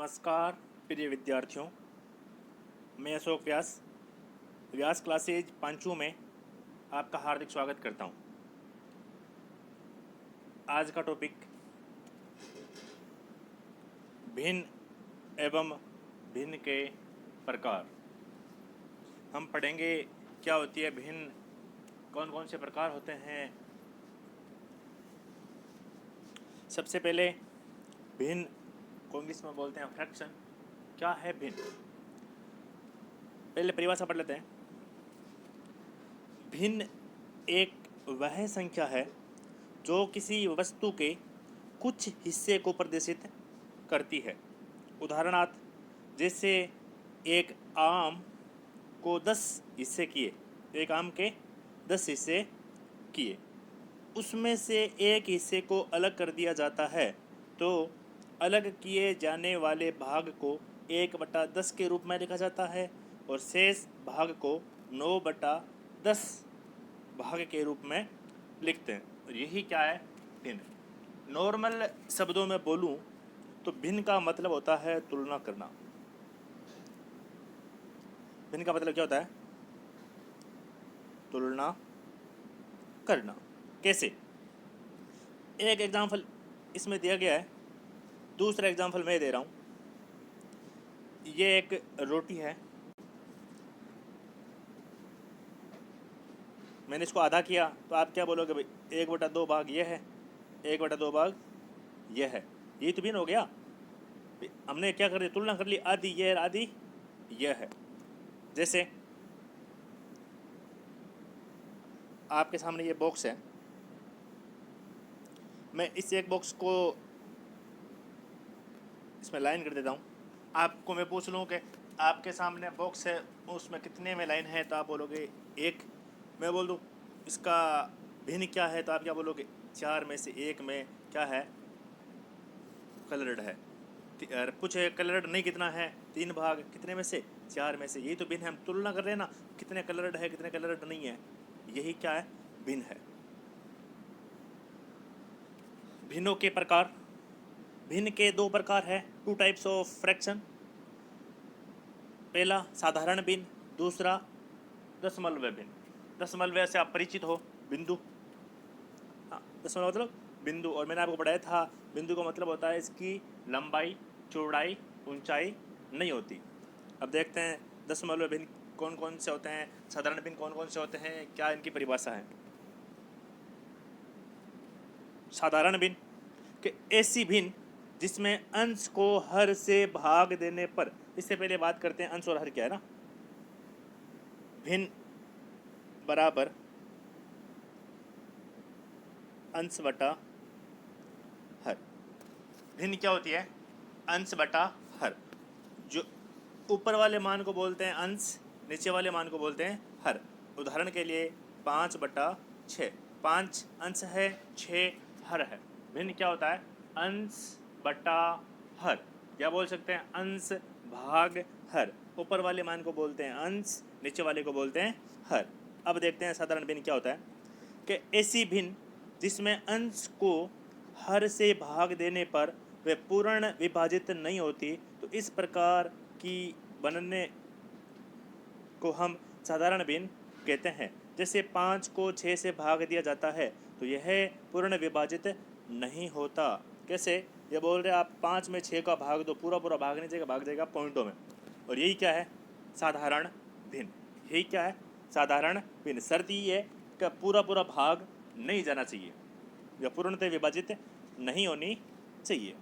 नमस्कार प्रिय विद्यार्थियों, मैं अशोक व्यास व्यास क्लासेज पांचों में आपका हार्दिक स्वागत करता हूं। आज का टॉपिक भिन्न एवं भिन्न के प्रकार। हम पढ़ेंगे क्या होती है भिन्न, कौन कौन से प्रकार होते हैं। सबसे पहले भिन्न को इंग्लिश में बोलते हैं फ्रैक्शन। क्या है भिन्न? पहले परिभाषा पढ़ लेते हैं। भिन्न एक वह संख्या है जो किसी वस्तु के कुछ हिस्से को प्रदर्शित करती है। उदाहरणार्थ, जैसे एक आम को 10 हिस्से किए, एक आम के 10 हिस्से किए, उसमें से एक हिस्से को अलग कर दिया जाता है तो अलग किए जाने वाले भाग को 1/10 के रूप में लिखा जाता है और शेष भाग को 9/10 भाग के रूप में लिखते हैं। और यही क्या है? भिन्न। नॉर्मल शब्दों में बोलूं तो भिन्न का मतलब होता है तुलना करना। भिन्न का मतलब क्या होता है? तुलना करना। कैसे? एक एग्जाम्पल इसमें दिया गया है, दूसरा एग्जाम्पल मैं दे रहा हूं। ये एक रोटी है, मैंने इसको आधा किया तो आप क्या बोलोगे? भाई 1/2 भाग ये है, 1/2 भाग ये है, ये तो भिन्न हो गया। हमने क्या कर दिया? तुलना कर ली, आधी ये है, आधी ये है। जैसे आपके सामने ये बॉक्स है, मैं इस एक बॉक्स को इसमें लाइन कर देता हूँ। आपको मैं पूछ लूँ कि आपके सामने बॉक्स है, उसमें कितने में लाइन है, तो आप बोलोगे 1। मैं बोल दूँ इसका भिन्न क्या है, तो आप क्या बोलोगे? 4 में से 1 में क्या है? कलर्ड है। पूछे कलर्ड नहीं कितना है? 3 भाग, कितने में से? 4 में से। यही तो भिन्न है। हम तुलना कर रहे हैं ना, कितने कलर्ड है, कितने कलर्ड नहीं है। यही क्या है? भिन्न है। भिन्नों के प्रकार। भिन्न के 2 प्रकार है, 2 टाइप्स ऑफ फ्रैक्शन। पहला साधारण भिन्न, दूसरा दशमलव भिन्न। दशमलव से आप परिचित हो, बिंदु। हाँ, दशमलव मतलब बिंदु। और मैंने आपको पढ़ाया था, बिंदु का मतलब होता है इसकी लंबाई, चौड़ाई, ऊंचाई नहीं होती। अब देखते हैं दशमलव भिन्न कौन कौन से होते हैं, साधारण भिन्न कौन कौन से होते हैं, क्या इनकी परिभाषा है। साधारण भिन्न कि ऐसी भिन्न जिसमें अंश को हर से भाग देने पर, इससे पहले बात करते हैं अंश और हर क्या है ना। भिन्न बराबर अंश बटा हर। भिन्न क्या होती है? अंश बटा हर। जो ऊपर वाले मान को बोलते हैं अंश, नीचे वाले मान को बोलते हैं हर। उदाहरण के लिए 5/6, 5 अंश है, 6 हर है। भिन्न क्या होता है? अंश बटा हर, क्या बोल सकते हैं? अंश भाग हर। ऊपर वाले मान को बोलते हैं अंश, नीचे वाले को बोलते हैं हर। अब देखते हैं साधारण भिन्न क्या होता है कि ऐसी भिन्न जिसमें अंश को हर से भाग देने पर वे पूर्ण विभाजित नहीं होती, तो इस प्रकार की बनने को हम साधारण भिन्न कहते हैं। जैसे 5 को 6 से भाग दिया जाता है तो यह पूर्ण विभाजित नहीं होता। कैसे? ये बोल रहे आप 5 में 6 का भाग दो, पूरा पूरा भाग नहीं जाएगा, भाग जाएगा पॉइंटों में। और यही क्या है? साधारण भिन्न। यही क्या है? साधारण भिन्न। शर्त ही है कि पूरा पूरा भाग नहीं जाना चाहिए या पूर्णतः विभाजित नहीं होनी चाहिए।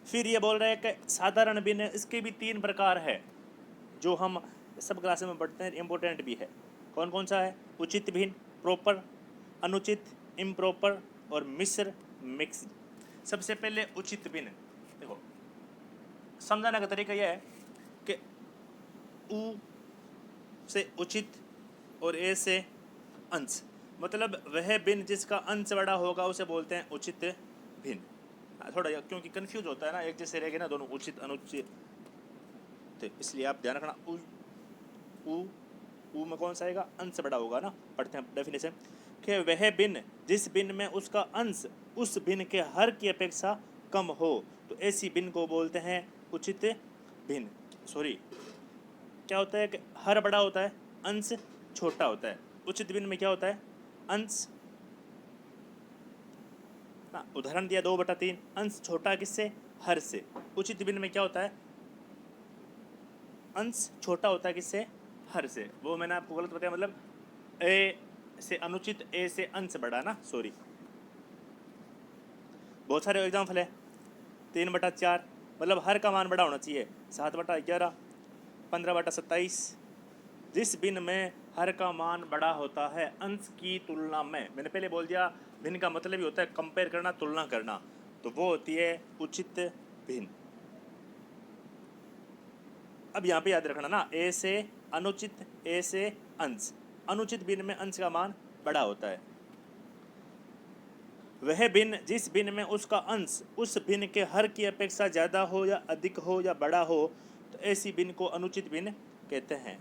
फिर ये बोल रहे हैं कि साधारण भिन्न, इसके भी 3 प्रकार है जो हम सब क्लास में पढ़ते हैं, इम्पोर्टेंट भी है। कौन कौन सा है? उचित भिन्न, प्रॉपर, अनुचित, इम्प्रॉपर और मिश्र, मिक्स। सबसे पहले उचित भिन्न। देखो, समझाने का तरीका यह है कि उ से उचित और ए से अंश, मतलब वह भिन्न जिसका अंश बड़ा होगा उसे बोलते हैं उचित भिन्न। थोड़ा क्योंकि कंफ्यूज होता है ना, एक जैसे रहेगा ना दोनों, उचित अनुचित, तो इसलिए आप ध्यान रखना। उ में कौन सा आएगा? अंश बड़ा होगा ना। पढ़ते हैं डेफिनेशन कि वह भिन्न जिस भिन्न में उसका अंश उस भिन्न के हर की अपेक्षा कम हो, तो ऐसी भिन्न को बोलते हैं उचित भिन्न। सॉरी, क्या होता है कि हर बड़ा होता है, अंश छोटा होता है। उचित भिन्न में क्या होता है, अंश, उदाहरण दिया 2/3, अंश छोटा किससे, हर से। उचित भिन्न में क्या होता है, अंश छोटा होता है किससे, हर से। वो मैंने आपको गलत बताया, मतलब ए से अनुचित, ए से अंश बड़ा ना, सॉरी। बहुत सारे एग्जाम्पल है। 3/4 मतलब हर का मान बड़ा होना चाहिए। 7/11, 15/27। जिस भिन्न में हर का मान बड़ा होता है अंश की तुलना में, मैंने पहले बोल दिया भिन्न का मतलब ही होता है कंपेयर करना, तुलना करना, तो वो होती है उचित भिन्न। अब यहाँ पे याद रखना ना, ए से अनुचित, ए से अंश। अनुचित भिन्न में अंश का मान बड़ा होता है। वह भिन्न जिस भिन्न में उसका अंश उस भिन्न के हर की अपेक्षा ज़्यादा हो या अधिक हो या बड़ा हो, तो ऐसी भिन्न को अनुचित भिन्न कहते हैं।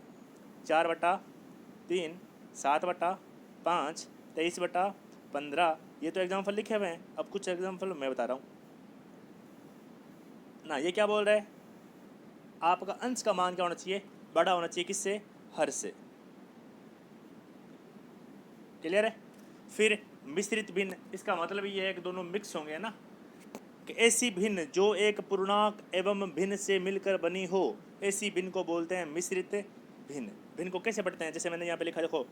4/3, 7/5, 23/15, ये तो एग्जाम्पल लिखे हुए हैं। अब कुछ एग्जाम्पल मैं बता रहा हूँ ना। ये क्या बोल रहा है, आपका अंश का मान क्या होना चाहिए, बड़ा होना चाहिए किससे, हर से। क्लियर है। फिर मिश्रित भिन्न, इसका मतलब ये है कि दोनों मिक्स होंगे ना, कि ऐसी भिन्न जो एक पूर्णांक एवं भिन्न से मिलकर बनी हो, ऐसी भिन्न को बोलते हैं मिश्रित भिन्न। भिन्न को कैसे पढ़ते हैं, जैसे मैंने यहाँ पे लिखा, देखो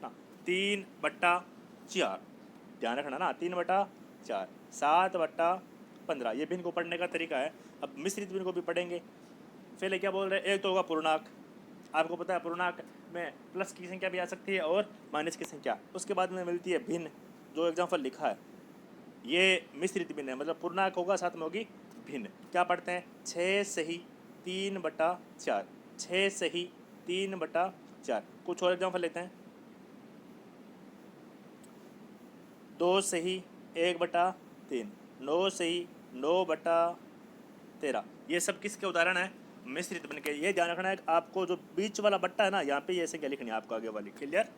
ना, 3/4, ध्यान रखना ना, 3/4, 7/15, ये भिन्न को पढ़ने का तरीका है। अब मिश्रित भिन्न को भी पढ़ेंगे। पहले क्या बोल रहे हैं, एक तो होगा पूर्णांक, आपको पता है पूर्णांक में प्लस की संख्या भी आ सकती है और माइनस की संख्या। उसके बाद में मिलती है भिन्न, जो एग्जाम्पल लिखा है ये मिश्रित भिन्न है, मतलब पूर्णांक होगा साथ में होगी भिन्न। क्या पढ़ते हैं, 6 सही 3/4, 6 सही 3/4। कुछ और एग्जाम्पल लेते हैं, 2 सही 1/3, 9 सही 9/13। ये सब किसके उदाहरण है, मिश्रित भिन्न के। ये ध्यान रखना है आपको, जो बीच वाला बट्टा है ना, यहाँ पे ये संख्या लिखनी है आपको आगे वाली। क्लियर।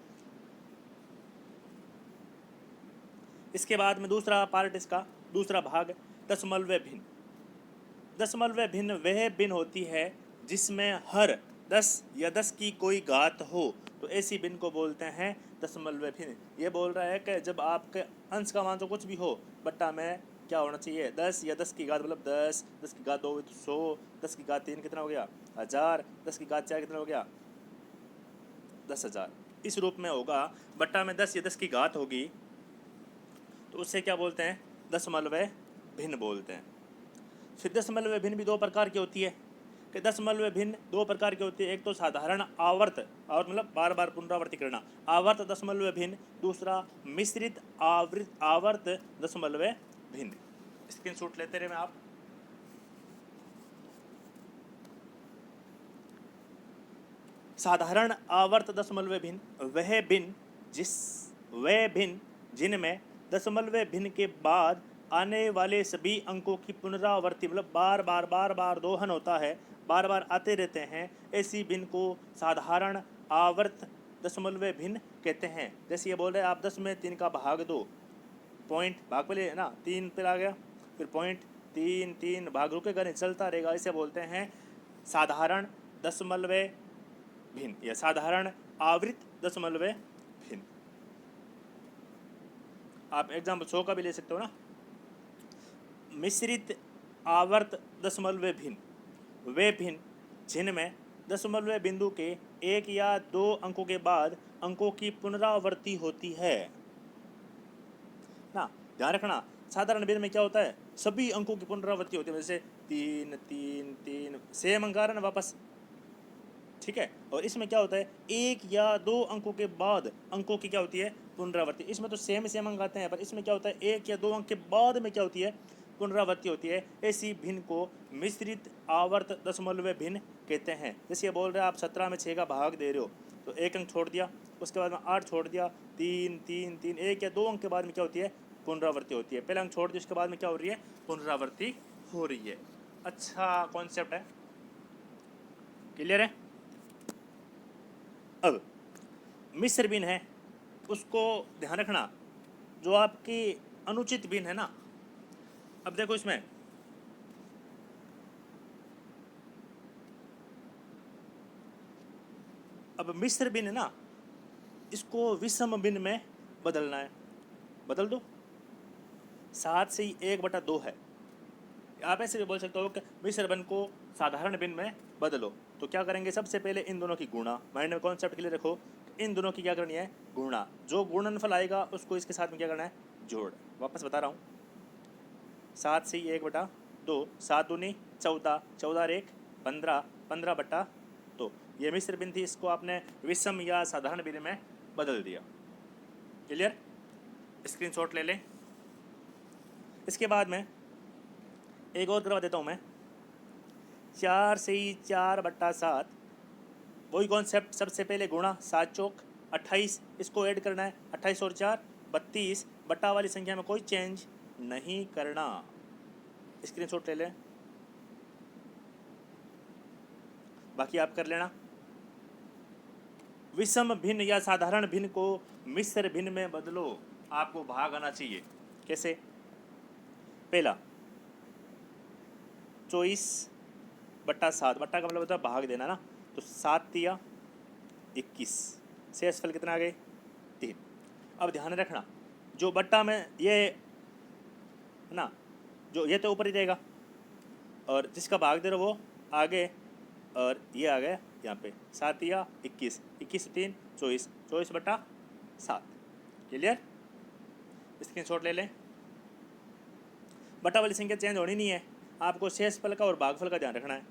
इसके बाद में दूसरा पार्ट, इसका दूसरा भाग, दशमलव भिन्न। दशमलव भिन्न वह भिन्न होती है जिसमें हर 10 या 10 की कोई घात हो, तो ऐसी भिन्न को बोलते हैं दशमलव भिन्न। ये बोल रहा है कि जब आपके अंश का मान तो कुछ भी हो, बट्टा में क्या होना चाहिए, 10 या 10 की घात, मतलब 10, 10 की घात 2 तो 100, 10 की घात 3 कितना हो गया, 1000, 10 की घात 4 कितना हो गया, 10,000। इस रूप में होगा। बट्टा में 10 या 10 की घात होगी, तो उससे क्या बोलते हैं, दशमलव भिन्न बोलते हैं। फिर दशमलव भिन्न भी दो प्रकार की होती है, कि दशमलव भिन्न दो प्रकार की होती है। एक तो साधारण आवर्त, और मतलब बार बार पुनरावृत्ति करना, आवर्त दशमलव भिन्न। दूसरा मिश्रित आवर्त दशमलव भिन्न। स्क्रीनशॉट लेते रहे मैं आप। साधारण आवर्त दशमलव भिन्न वह भिन्न जिनमें दशमलव भिन्न के बाद आने वाले सभी अंकों की पुनरावृत्ति, मतलब बार बार दोहन होता है, बार बार आते रहते हैं, ऐसी भिन्न को साधारण आवर्त दशमलव भिन्न कहते हैं। जैसे ये बोल रहे हैं आप 10 में 3 का भाग दो, पॉइंट भाग पहले है ना, 3 पर आ गया, फिर पॉइंट 3 भाग रुकेगा नहीं, चलता रहेगा, इसे बोलते हैं साधारण दशमलव भिन्न या साधारण आवृत दशमलव भिन्न। आप एग्जाम्पल 100 का भी ले सकते हो ना। मिश्रित आवर्त दशमलव भिन्न वे भिन्न जिनमें दशमलव बिंदु के 1 या 2 अंकों के बाद अंकों की पुनरावृत्ति होती है ना। ध्यान रखना, साधारण भिन्न में क्या होता है, सभी अंकों की पुनरावृत्ति होती है, जैसे 3 3 3 सेम अंक आ रहा है ना वापस, ठीक है। और इसमें क्या होता है, 1 या 2 अंकों के बाद अंकों की क्या होती है, पुनरावृत्ति। इसमें तो सेम अंक आते हैं, पर इसमें क्या होता है, 1 या 2 अंक के बाद में क्या होती है, पुनरावृत्ति होती है। ऐसी भिन्न को मिश्रित आवर्त दशमलव भिन्न कहते हैं। जैसे ये बोल रहे हैं आप 17 में 6 का भाग दे रहे हो, तो 1 अंक छोड़ दिया, उसके बाद में 8 छोड़ दिया, 3 3 3, 1 या 2 अंक के बाद में क्या होती है, पुनरावृत्ति होती है। पहला अंक छोड़ दिया, उसके बाद में क्या हो रही है, पुनरावृत्ति हो रही है। अच्छा कॉन्सेप्ट है, क्लियर है। अब मिश्र भिन्न है, उसको ध्यान रखना, जो आपकी अनुचित भिन्न है ना। अब देखो इसमें अब मिश्र भिन्न ना, इसको विषम भिन्न में बदलना है। बदल दो, 7 से ही 1/2 है। आप ऐसे भी बोल सकते हो कि मिश्र भिन्न को साधारण भिन्न में बदलो। तो क्या करेंगे, सबसे पहले इन दोनों की गुणा, माइंड में कॉन्सेप्ट के लिए रखो, इन दोनों की क्या करनी है, गुणा। जो गुणनफल आएगा उसको इसके साथ में क्या करना है, जोड़। वापस बता रहा हूँ, 7 से ही 1/2, 7 दूनी 14, 14 और 1 15, 15/2। ये मिश्र भिन्न थी, इसको आपने विषम या साधारण भिन्न में बदल दिया। क्लियर? स्क्रीनशॉट ले लें। इसके बाद में एक और करवा देता हूँ मैं, 4 से ही 4/7, वही कॉन्सेप्ट, सबसे पहले गुणा, 7 चौक 28, इसको ऐड करना है, 28 और 4 32, बट्टा वाली संख्या में कोई चेंज नहीं करना। स्क्रीनशॉट ले लें, बाकी आप कर लेना। विषम भिन्न या साधारण भिन्न को मिश्र भिन्न में बदलो, आपको भाग आना चाहिए। कैसे? पहला 24/7, बट्टा का मतलब होता है भाग देना ना, तो 7 दिया 21, शेषफल कितना आ गए, 3। अब ध्यान रखना, जो बट्टा में ये है ना, जो ये तो ऊपर ही रहेगा, और जिसका भाग दे रहे वो आगे, और ये आ गया यहाँ पे 7 या 21, 21 3 24, 24/7। क्लियर? स्क्रीनशॉट ले लें। बट्टा वाली संख्या चेंज होनी नहीं है, आपको शेषफल का और भागफल का ध्यान रखना है।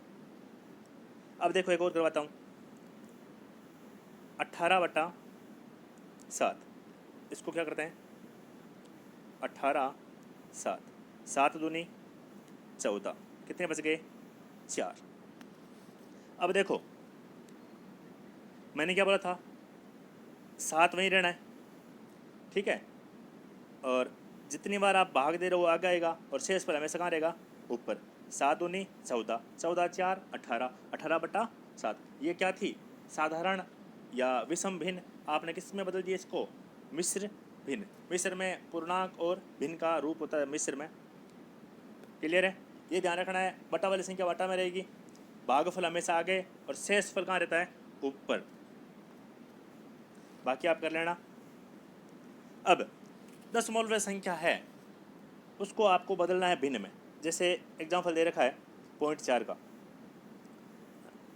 अब देखो एक और करवाता हूँ, 18/7, इसको क्या करते हैं, 18 7, 7 दूनी 14, कितने बच गए, 4। अब देखो मैंने क्या बोला था, 7 वहीं रहना है, ठीक है, और जितनी बार आप भाग दे रहे हो वो आगे आएगा, और शेषफल हमेशा कहाँ रहेगा, ऊपर। 7 दूनी 14, 14 4 18, 18/7। ये क्या थी, साधारण या विषम भिन्न। आपने किस में बदल दिया इसको, मिश्र भिन्न। मिश्र में पूर्णांक और भिन्न का रूप होता है मिश्र में। क्लियर है? ये ध्यान रखना है, बटा वाली संख्या बटा में रहेगी, भागफल हमेशा आगे, और शेषफल कहाँ रहता है, ऊपर। बाकी आप कर लेना। अब दशमलव संख्या है, उसको आपको बदलना है भिन्न में। जैसे एग्जाम्पल दे रखा है 0.4 का,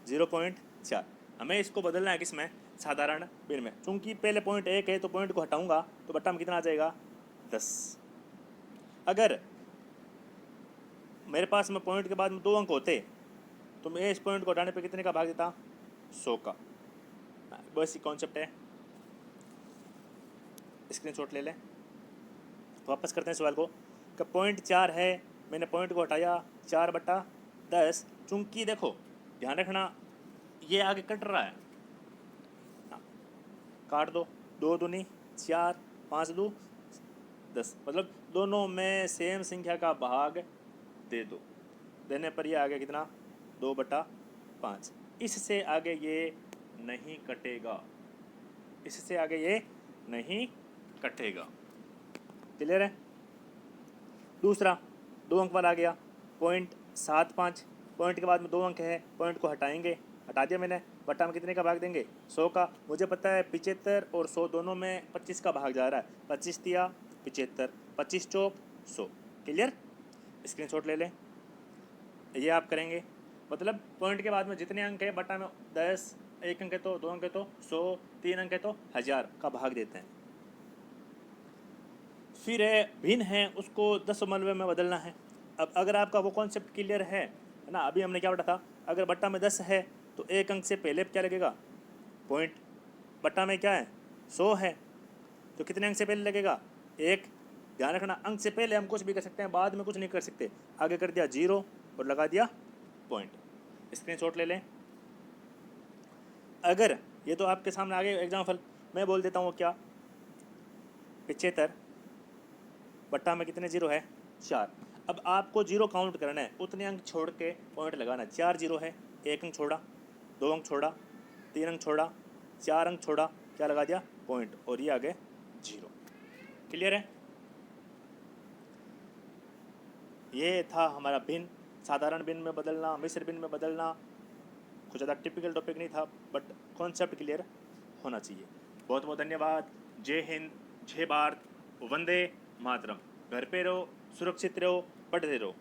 0.4, हमें इसको बदलना है किस में, साधारण भिन्न में। चूंकि पहले 0.1 है तो पॉइंट को हटाऊंगा तो बट्टा में कितना आ जाएगा, 10। अगर मेरे पास में पॉइंट के बाद में 2 अंक होते तो मैं इस पॉइंट को हटाने पे कितने का भाग देता, 100 का। बस ये कॉन्सेप्ट है। स्क्रीनशॉट ले लें। वापस करते हैं सवाल को, कि 0.4 है, मैंने पॉइंट को हटाया, 4/10। चूंकि देखो ध्यान रखना, ये आगे कट रहा है, हाँ, काट दो, 2 दूनी 4, 5 दो 10, मतलब दोनों में सेम संख्या का भाग दे दो। देने पर ये आ गया कितना, 2/5। इससे आगे ये नहीं कटेगा, इससे आगे ये नहीं कटेगा। क्लियर है? दूसरा 2 अंक वाला आ गया 0.75, पॉइंट के बाद में 2 अंक है, पॉइंट को हटाएंगे, हटा दिया मैंने, बट्टा में कितने का भाग देंगे, 100 का। मुझे पता है 75 और 100 दोनों में 25 का भाग जा रहा है, 25 दिया 75, 25 चौक 100। क्लियर? स्क्रीनशॉट ले लें। ये आप करेंगे, मतलब पॉइंट के बाद में जितने अंक है, बट्टा में 10, 1 अंक है तो 2 अंक है तो 100, 3 अंक है तो 1000 का भाग देते हैं। फिर है भिन्न है, उसको दशमलव में बदलना है। अब अगर आपका वो कॉन्सेप्ट क्लियर है ना, अभी हमने क्या बता था, अगर बट्टा में 10 है तो 1 अंक से पहले क्या लगेगा, पॉइंट। बट्टा में क्या है, 100 है, तो कितने अंक से पहले लगेगा, 1। ध्यान रखना, अंक से पहले हम कुछ भी कर सकते हैं, बाद में कुछ नहीं कर सकते। आगे कर दिया 0 और लगा दिया पॉइंट। स्क्रीनशॉट ले लें। अगर ये तो आपके सामने आगे एग्जाम्पल मैं बोल देता हूँ, क्या 75, बट्टा में कितने 0 है, 4। अब आपको 0 काउंट करना है, उतने अंक छोड़ के पॉइंट लगाना है। 4 0 है, 1 अंक छोड़ा, 2 अंक छोड़ा, 3 अंक छोड़ा, 4 अंक छोड़ा, क्या लगा दिया, पॉइंट, और ये आ गए 0। क्लियर है? ये था हमारा भिन्न, साधारण भिन्न में बदलना, मिश्र भिन्न में बदलना, कुछ ज़्यादा टिपिकल टॉपिक नहीं था, बट कॉन्सेप्ट क्लियर होना चाहिए। बहुत बहुत धन्यवाद। जय हिंद, जय भारत, वंदे मातरम। घर पे रहो, सुरक्षित रहो, पढ़ते रहो।